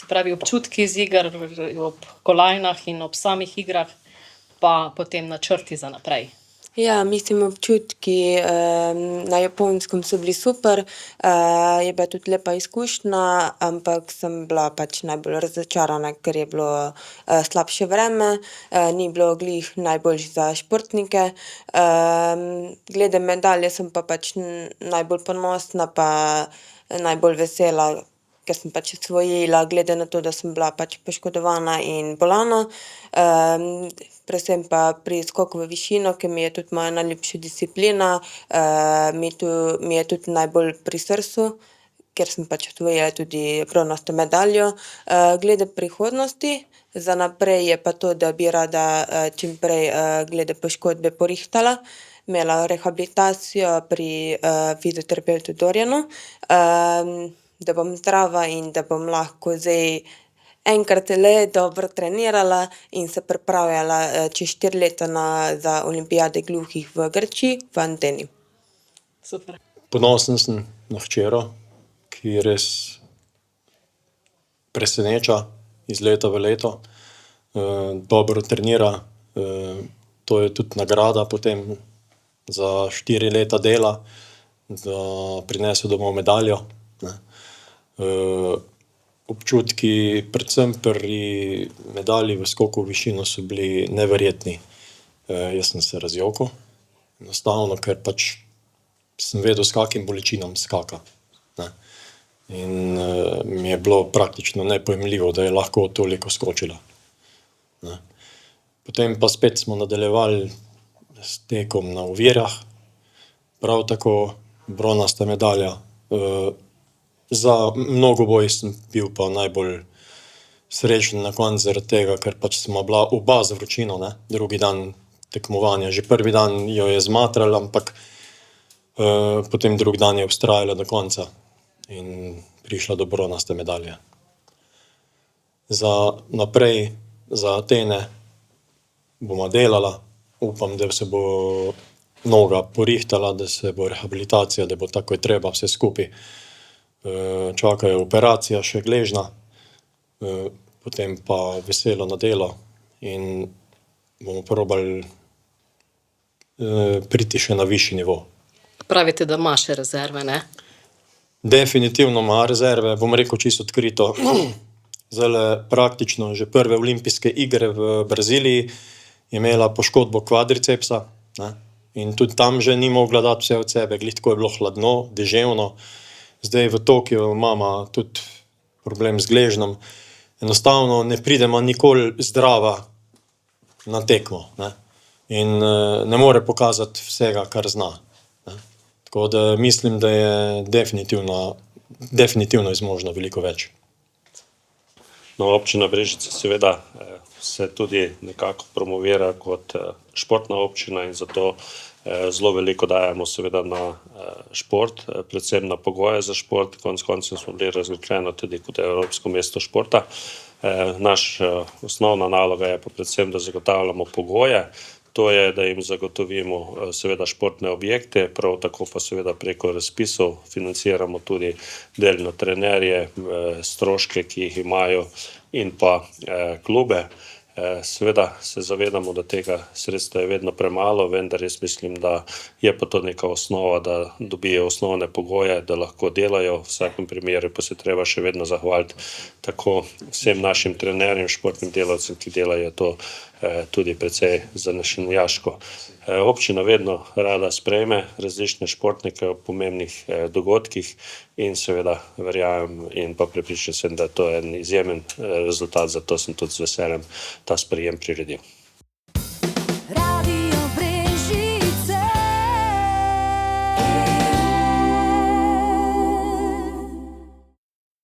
Se pravi, občutki z iger ob kolajnah in ob samih igrah, pa potem načrti za naprej. Ja, mislim, občutki na Japonskem so bili super, je bila tudi lepa izkušnja, ampak sem bila pač najbolj razočarana, ker je bilo slabše vreme, ni bilo glih najboljše za športnike. Glede medalje sem pa pač najbolj ponosna pa najbolj vesela, ker sem pač osvojila, glede na to, da sem bila pač poškodovana in bolna. Predvsem pa pri skoku v višino, ki mi je tudi moja najljubša disciplina, mi je tudi najbolj pri srcu, ker sem pač osvojila tudi bronasto medaljo. Glede prihodnosti, za naprej je pa to, da bi rada čim prej glede poškodbe porihtala, imela rehabilitacijo pri fizioterapevtu Dorjanu, da bom zdrava in da bom lahko zdaj enkrat le dobro trenirala in se pripravljala čez 4 leta za olimpijade gluhih v Grčiji, v Ateni. Super. Ponosen sem na hčero, ki res preseneča iz leta v leto. Dobro trenira, to je tudi nagrada potem za 4 leta dela, da prinese domov medaljo, ne. Občutki, predvsem pri medalji v skoku v višino so bili neverjetni. Jaz sem se razjokal, enostavno, ker pač sem vedel, s kakim bolečinam skaka, ne. In mi je bilo praktično nepojmljivo, da je lahko toliko skočila, ne. Potem pa spet smo nadaljevali s tekom na ovirah, prav tako bronasta medalja. Za mnogoboj sem bil pa najbolj srečen na koncu zaradi tega, ker pač sva bila oba z vročino, ne, drugi dan tekmovanja. Že prvi dan jo je zmatralo, ampak potem drugi dan je vztrajala do konca in prišla do bronaste medalje. Za naprej, za Atene bova delala, upam, da se bo noga porihtala, da se bo rehabilitacija, da bo tako, ko je treba, vse skupaj. Čakajo operacija še gležnja, potem pa veselo na delo in bomo probali priti še na višji nivo. Pravite, da ima še rezerve, ne? Definitivno ima rezerve, bom rekel čisto odkrito. Zdajle praktično že prve olimpijske igre v Braziliji je imela poškodbo kvadricepsa, ne, in tudi tam že ni mogla dati vse od sebe, glih tako je bilo hladno, deževno. Zdaj v Tokiu imama tudi problem z gležnjem. Enostavno ne prideva nikoli zdrava na tekmo, ne. In ne more pokazati vsega, kar zna, ne. Tako da mislim, da je definitivno je zmožna veliko več. No, občina Brežice seveda se tudi nekako promovira kot športna občina in zato zelo veliko dajemo seveda na šport, predvsem na pogoje za šport. Konec koncev smo bili razglašeni tudi kot Evropsko mesto športa. Naša osnovna naloga je pa predvsem, da zagotavljamo pogoje. To je, da jim zagotovimo seveda športne objekte, prav tako pa seveda preko razpisov financiramo tudi delno trenerje, stroške, ki jih imajo, in pa klube. Seveda se zavedamo, da tega sredstva je vedno premalo, vendar jaz mislim, da je pa to neka osnova, da dobijo osnovne pogoje, da lahko delajo. V vsakem primeru pa se treba še vedno zahvaliti tako vsem našim trenerjem, športnim delavcem, ki delajo to tudi precej zanesenjaško. Občina vedno rada sprejme različne športnike ob pomembnih dogodkih in seveda verjamem in pa prepričan sem, da to je en izjemen rezultat, zato sem tudi z veseljem ta sprejem priredil.